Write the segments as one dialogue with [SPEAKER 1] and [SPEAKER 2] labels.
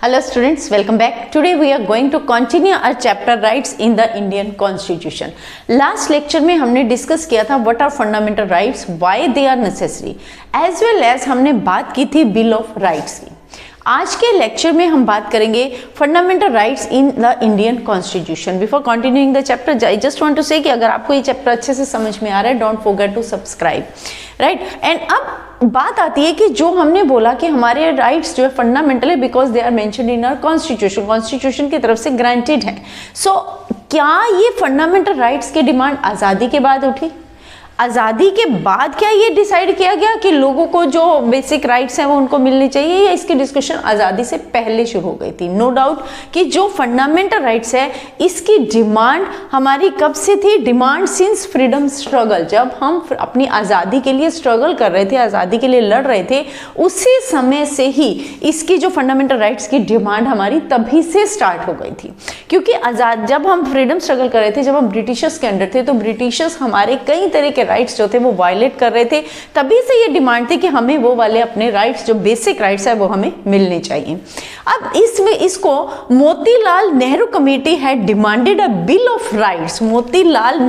[SPEAKER 1] Hello students, welcome back. Today we are going to continue our chapter rights in the Indian Constitution. Last lecture में हमने discuss किया था what are fundamental rights, why they are necessary, as well as हमने बात की थी bill of rights की. आज के लेक्चर में हम बात करेंगे fundamental rights in the Indian constitution. Before continuing the chapter I just want to say कि अगर आपको ये चैप्टर अच्छे से समझ में आ रहा है, don't forget to subscribe, right. And अब बात आती है कि जो हमने बोला कि हमारे राइट्स जो है फंडामेंटल है because they are mentioned in our constitution, constitution की तरफ से ग्रांटेड है. सो क्या ये फंडामेंटल राइट्स की डिमांड आज़ादी के बाद उठी? आज़ादी के बाद क्या ये डिसाइड किया गया कि लोगों को जो बेसिक राइट्स हैं वो उनको मिलनी चाहिए, या इसकी डिस्कशन आज़ादी से पहले शुरू हो गई थी? नो डाउट कि जो फंडामेंटल राइट्स है इसकी डिमांड हमारी कब से थी? Demand since freedom struggle. जब हम अपनी आज़ादी के लिए स्ट्रगल कर रहे थे, आज़ादी के लिए लड़ रहे थे, उसी समय से ही इसकी जो फंडामेंटल राइट्स की डिमांड हमारी तभी से स्टार्ट हो गई थी. क्योंकि जब हम फ्रीडम स्ट्रगल कर रहे थे, जब हम ब्रिटिशर्स के अंडर थे, तो ब्रिटिशर्स हमारे कई तरह के राइट्स जो थे वो वायलेट कर रहे थे. तभी से ये डिमांड थी कि हमें वो वाले अपने राइट्स, जो बेसिक राइट्स है, वो हमें मिलने चाहिए. अब इसमें इसको मोतीलाल नेहरू कमेटी है demanded a bill of rights. Motilal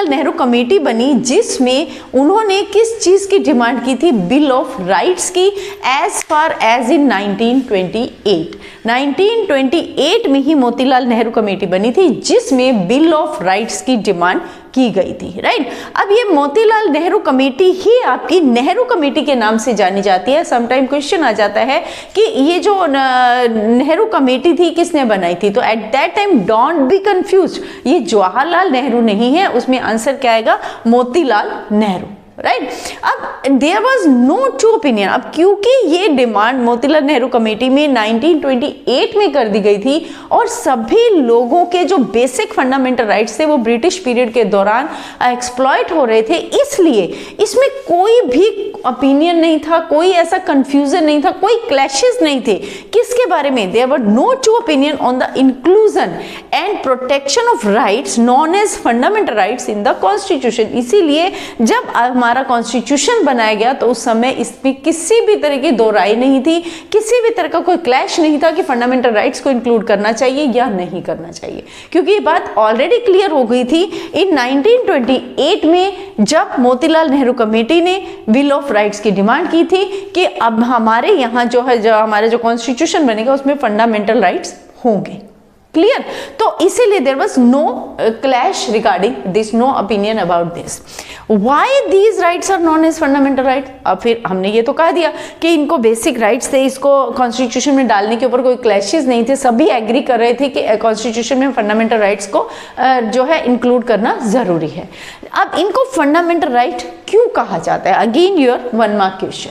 [SPEAKER 1] Nehru committee बनी जिसमें उन्होंने किस चीज की डिमांड की थी? बिल ऑफ राइट्स की. एज फार एज इन 1928 में ही मोतीलाल नेहरू कमेटी बनी थी जिसमें बिल ऑफ राइट्स की डिमांड की गई थी, राइट. अब ये मोतीलाल नेहरू कमेटी ही आपकी नेहरू कमेटी के नाम से जानी जाती है. समटाइम क्वेश्चन आ जाता है कि ये जो नेहरू कमेटी थी किसने बनाई थी? तो at that time don't be confused, ये जवाहरलाल नेहरू नहीं है, उसमें आंसर क्या आएगा? मोतीलाल नेहरू, राइट. अब there was no two opinion. अब क्योंकि ये डिमांड मोतीलाल नेहरू कमेटी में 1928 में कर दी गई थी और सभी लोगों के जो बेसिक फंडामेंटल राइट्स थे वो ब्रिटिश पीरियड के दौरान एक्सप्लॉइट हो रहे थे, इसलिए इसमें कोई भी ओपिनियन नहीं था, कोई ऐसा कंफ्यूजन नहीं था, कोई क्लैशेस नहीं थे. किसके बारे में? There were no two opinion on the inclusion and protection of rights known as fundamental rights in the constitution. इसीलिए जब हमारा कॉन्स्टिट्यूशन बनाया गया तो उस समय इसमें किसी भी तरह की दो राय नहीं थी, किसी भी तरह का कोई क्लैश नहीं था कि फंडामेंटल राइट्स को इंक्लूड करना चाहिए या नहीं करना चाहिए, क्योंकि ये बात ऑलरेडी क्लियर हो गई थी इन 1928 में जब मोतीलाल नेहरू कमेटी ने बिल ऑफ राइट्स की डिमांड की थी कि अब हमारे यहाँ जो है, जो हमारे जो कॉन्स्टिट्यूशन बनेगा उसमें फंडामेंटल राइट्स होंगे. क्लियर? तो इसीलिए there was no clash regarding this, no opinion about this. Why these rights are known as fundamental right? अब फिर हमने ये तो कह दिया कि इनको बेसिक राइट्स थे, इसको कॉन्स्टिट्यूशन में डालने के ऊपर कोई क्लैशेस नहीं थे, सभी एग्री कर रहे थे कि कॉन्स्टिट्यूशन में फंडामेंटल राइट्स को जो है इंक्लूड करना जरूरी है. अब इनको फंडामेंटल राइट क्यों कहा जाता है? Again your 1 mark question.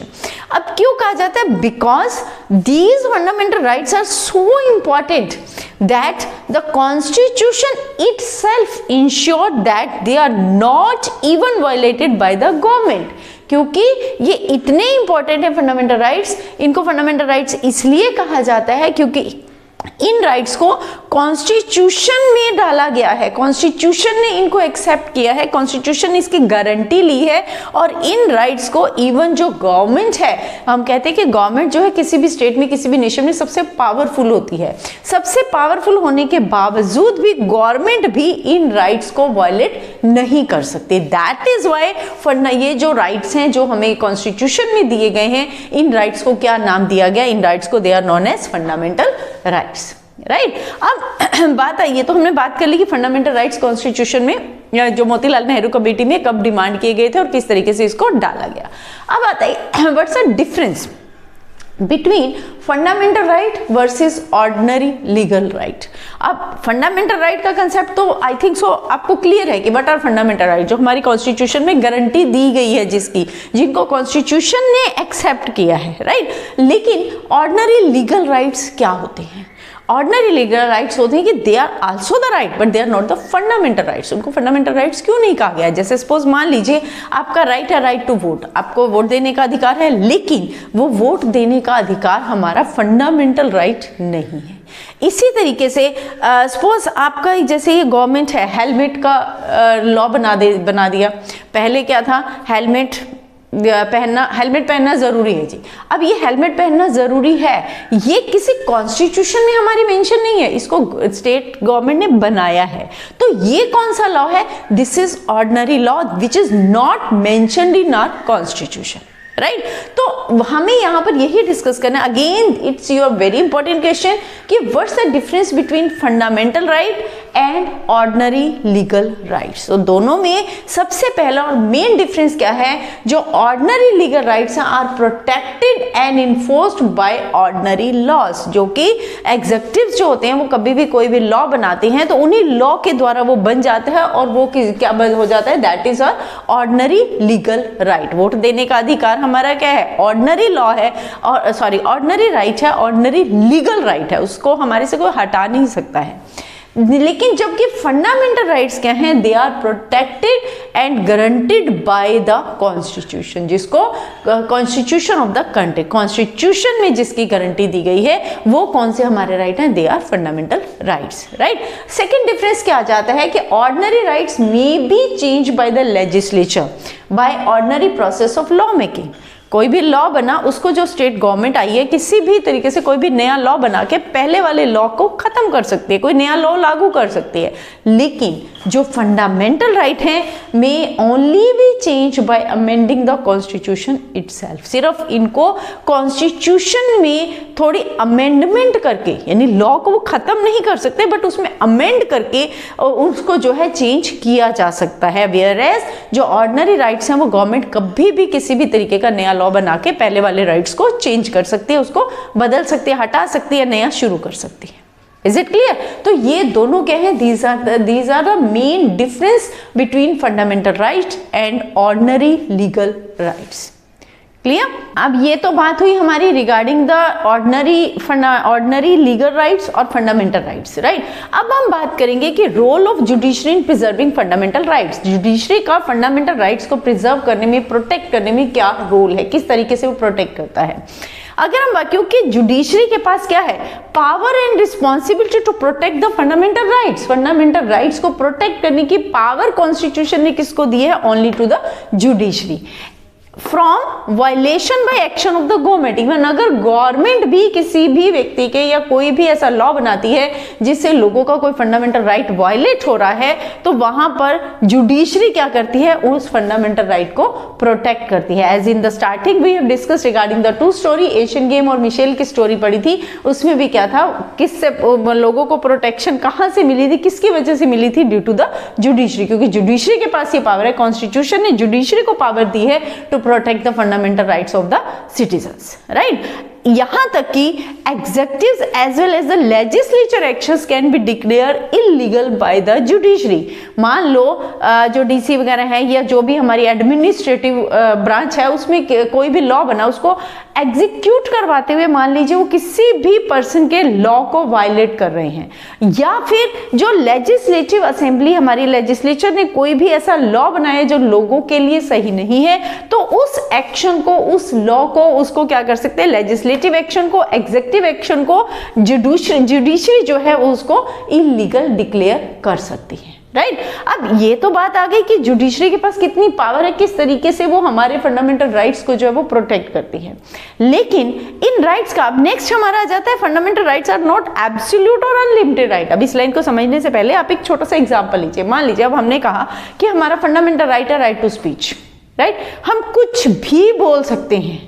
[SPEAKER 1] अब क्यों कहा जाता है? Because these fundamental rights are so important that the constitution itself ensured that they are not even violated by the government. क्योंकि ये इतने इंपॉर्टेंट है फंडामेंटल राइट्स, इनको फंडामेंटल राइट्स इसलिए कहा जाता है क्योंकि इन राइट्स को कॉन्स्टिट्यूशन में डाला गया है, कॉन्स्टिट्यूशन ने इनको एक्सेप्ट किया है, कॉन्स्टिट्यूशन ने इसकी गारंटी ली है. और इन राइट्स को इवन जो गवर्नमेंट है, हम कहते हैं कि गवर्नमेंट जो है किसी भी स्टेट में, किसी भी नेशन में सबसे पावरफुल होती है, सबसे पावरफुल होने के बावजूद भी गवर्नमेंट भी इन राइट्स को वायलेट नहीं कर सकती. दैट इज वाई ये जो राइट्स हैं जो हमें कॉन्स्टिट्यूशन में दिए गए हैं, इन राइट्स को क्या नाम दिया गया? इन राइट्स को they are known as fundamental rights, right. अब बात आई है, तो हमने बात कर ली कि फंडामेंटल राइट्स कॉन्स्टिट्यूशन में जो मोतीलाल नेहरू कमेटी में कब डिमांड किए गए थे और किस तरीके से इसको डाला गया. अब आता है what's the difference between fundamental right versus ordinary legal right. अब फंडामेंटल राइट का कंसेप्ट तो आई थिंक सो आपको क्लियर है कि व्हाट आर फंडामेंटल राइट, जो हमारी कॉन्स्टिट्यूशन में गारंटी दी गई है, जिनको कॉन्स्टिट्यूशन ने एक्सेप्ट किया है, राइट. लेकिन ऑर्डिनरी लीगल राइट्स क्या होते हैं? ऑर्डिनरी लीगल राइट्स होते हैं कि they are also the right but they are not the fundamental rights. उनको फंडामेंटल राइट्स क्यों नहीं कहा गया? जैसे सपोज मान लीजिए आपका राइट है, राइट टू वोट, आपको वोट देने का अधिकार है, लेकिन वो वोट देने का अधिकार हमारा फंडामेंटल राइट नहीं है. इसी तरीके से सपोज आपका जैसे ये गवर्नमेंट है, हेलमेट का लॉ बना दिया. पहले क्या था? हेलमेट पहनना, हेलमेट पहनना जरूरी है जी। अब ये हेलमेट पहनना जरूरी है, ये किसी कॉन्स्टिट्यूशन में हमारी मेंशन नहीं है, इसको स्टेट गवर्नमेंट ने बनाया है। तो ये कौन सा लॉ है? This is ordinary law which is not mentioned in our constitution, right. तो हमें यहां पर यही डिस्कस करना है। Again it's your very important question कि what's the difference between fundamental right and ordinary legal rights. तो दोनों में सबसे पहला और मेन डिफरेंस क्या है? जो ordinary legal rights are protected and enforced by ordinary laws, जो कि एग्जीक्यूटिव्स जो होते हैं वो कभी भी कोई भी लॉ बनाते हैं तो उन्हीं लॉ के द्वारा वो बन जाता है और वो क्या हो जाता है? That is ordinary legal right. Vote देने का अधिकार हमारा क्या है? ऑर्डिनरी लॉ है, और सॉरी ऑर्डिनरी राइट है, ऑर्डिनरी लीगल राइट है, उसको हमारे से कोई हटा नहीं सकता है। लेकिन जबकि फंडामेंटल राइट्स क्या हैं? They are protected and guaranteed by the constitution, जिसको constitution of the country, constitution में जिसकी गारंटी दी गई है वो कौन से हमारे राइट हैं? They are fundamental rights, right. Second difference क्या आ जाता है कि ordinary rights may be change by the legislature by ordinary process of law making. कोई भी लॉ बना, उसको जो स्टेट गवर्नमेंट आई है किसी भी तरीके से कोई भी नया लॉ बना के पहले वाले लॉ को खत्म कर सकती है, कोई नया लॉ लागू कर सकती है। लेकिन जो फंडामेंटल राइट है may only be change by amending the constitution itself. सिर्फ इनको कॉन्स्टिट्यूशन में थोड़ी अमेंडमेंट करके, यानी लॉ को वो खत्म नहीं कर सकते बट उसमें अमेंड करके उसको जो है चेंज किया जा सकता है। वेयर एज जो ऑर्डिनरी राइट्स हैं वो गवर्नमेंट कभी भी किसी भी तरीके का नया लॉ बना के पहले वाले राइट्स को चेंज कर सकती है, उसको बदल सकती है, हटा सकती है, नया शुरू कर सकती है। Is it clear? तो ये दोनों क्या है? These are the main difference between fundamental rights and ordinary legal rights. Clear? अब ये तो बात हुई हमारी regarding the ordinary legal rights और फंडामेंटल राइट्स, राइट। अब हम बात करेंगे कि role of judiciary in preserving fundamental rights. Judiciary का फंडामेंटल राइट्स को प्रिजर्व करने में, प्रोटेक्ट करने में क्या रोल है, किस तरीके से वो प्रोटेक्ट करता है। अगर हम बात, क्योंकि जुडिशरी के पास क्या है? Power and responsibility to protect the fundamental rights. Fundamental rights को प्रोटेक्ट करने की पावर कॉन्स्टिट्यूशन ने किसको दी है? Only to the judiciary. From violation by action of the government. Even अगर गवर्नमेंट भी किसी भी व्यक्ति के या कोई भी ऐसा लॉ बनाती है जिससे लोगों का कोई फंडामेंटल राइट वायलेट हो रहा है, तो वहां पर जुडिशरी क्या करती है? उस फंडामेंटल राइट को प्रोटेक्ट करती है। As in the starting we have discuss regarding the two story, Asian game और मिशेल की स्टोरी पढ़ी थी, उसमें भी क्या था? किससे लोगों को प्रोटेक्शन कहां से मिली थी, किसकी वजह से मिली थी? ड्यू टू द जुडिशरी, क्योंकि जुडिशरी के पास ये पावर है। कॉन्स्टिट्यूशन ने जुडिशरी को पावर दी है to protect the fundamental rights of the citizens, right? यहां तक कि executives as well as the legislature actions can be declare illegal by the judiciary. मान लो जो डीसी वगैरह है या जो भी हमारी एडमिनिस्ट्रेटिव ब्रांच है, उसमें कोई भी लॉ बना, उसको एग्जीक्यूट करवाते हुए मान लीजिए वो किसी भी पर्सन के लॉ को वायलेट कर रहे हैं, या फिर जो लेजिस्लेटिव असेंबली, हमारी लेजिस्लेचर ने कोई भी ऐसा लॉ बनाया जो लोगों के लिए सही नहीं है, तो उस एक्शन को, उस लॉ को, उसको क्या कर सकते हैं? लेजिस्लेटिव एक्शन को, एग्जीक्यूटिव एक्शन को जुडिशरी जो है वो उसको इलीगल डिक्लेयर कर सकती है, राइट। अब ये तो बात आ गई कि जुडिशरी के पास कितनी पावर है, किस तरीके से वो हमारे फंडामेंटल राइट्स को जो है वो प्रोटेक्ट करती है। लेकिन इन राइट्स का अब नेक्स्ट हमारा आ जाता है, fundamental rights are not absolute और अनलिमिटेड राइट। अब इस लाइन को समझने से पहले आप एक छोटा सा एग्जांपल लीजिए। मान लीजिए अब हमने कहा कि हमारा फंडामेंटल राइट है राइट टू स्पीच, राइट। हम कुछ भी बोल सकते हैं,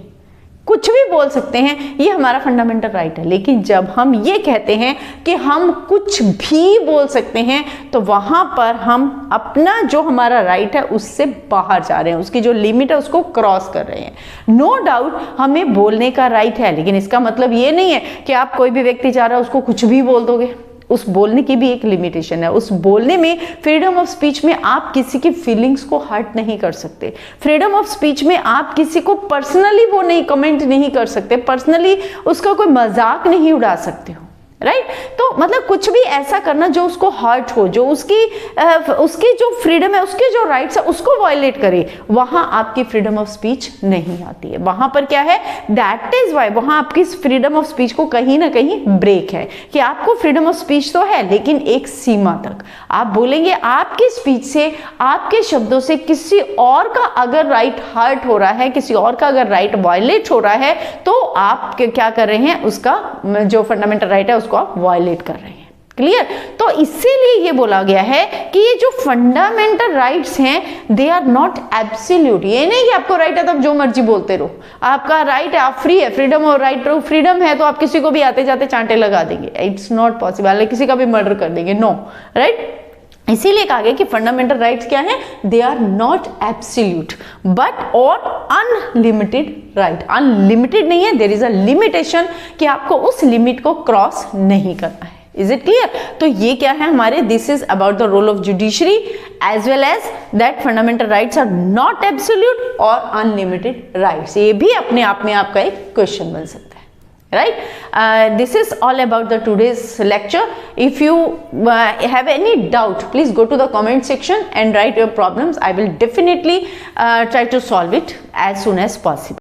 [SPEAKER 1] कुछ भी बोल सकते हैं, ये हमारा फंडामेंटल राइट है। लेकिन जब हम ये कहते हैं कि हम कुछ भी बोल सकते हैं, तो वहां पर हम अपना जो हमारा राइट है उससे बाहर जा रहे हैं, उसकी जो लिमिट है उसको क्रॉस कर रहे हैं। नो डाउट हमें बोलने का राइट है, लेकिन इसका मतलब ये नहीं है कि आप कोई भी व्यक्ति जा रहा है उसको कुछ भी बोल दोगे। उस बोलने की भी एक लिमिटेशन है। उस बोलने में, फ्रीडम ऑफ स्पीच में आप किसी की फीलिंग्स को हर्ट नहीं कर सकते। फ्रीडम ऑफ स्पीच में आप किसी को पर्सनली वो नहीं कमेंट नहीं कर सकते, पर्सनली उसका कोई मजाक नहीं उड़ा सकते हो, राइट। तो तो मतलब कुछ भी ऐसा करना जो उसको हर्ट हो, जो उसकी जो फ्रीडम है, उसके जो राइट्स है उसको वायलेट करे, वहां आपकी फ्रीडम ऑफ स्पीच नहीं आती है। वहां पर क्या है, दैट इज वाई वहां आपकी फ्रीडम ऑफ स्पीच को कहीं ना कहीं ब्रेक है कि आपको फ्रीडम ऑफ स्पीच तो है लेकिन एक सीमा तक आप बोलेंगे। आपकी स्पीच से, आपके शब्दों से किसी और का अगर राइट हर्ट हो रहा है, किसी और का अगर राइट वायलेट हो रहा है, तो आप क्या कर रहे हैं, उसका जो फंडामेंटल राइट है उसको आप वायलेट कर रहे हैं। क्लियर? तो इसीलिए ये बोला गया है कि ये जो फंडामेंटल राइट्स हैं दे आर नॉट एब्सोल्यूट। ये नहीं कि आपको राइट है तो आप जो मर्जी बोलते रहो, आपका राइट है, आप फ्री है, फ्रीडम और राइट टू फ्रीडम है, तो आप किसी को भी आते जाते चांटे लगा देंगे, इट्स नॉट पॉसिबल, किसी का भी मर्डर कर देंगे, नो, राइट? इसीलिए कहा गया कि फंडामेंटल राइट्स क्या हैं, they are not absolute but और अनलिमिटेड राइट। अनलिमिटेड नहीं है, देयर इज अ लिमिटेशन कि आपको उस लिमिट को क्रॉस नहीं करना है। Is it clear? तो ये क्या है हमारे, this is about the role of judiciary as well as that fundamental rights are not absolute और अनलिमिटेड राइट्स। ये भी अपने आप में आपका एक क्वेश्चन बन सकता है, right? This is all about the today's lecture. If you have any doubt, please go to the comment section and write your problems. I will definitely try to solve it as soon as possible.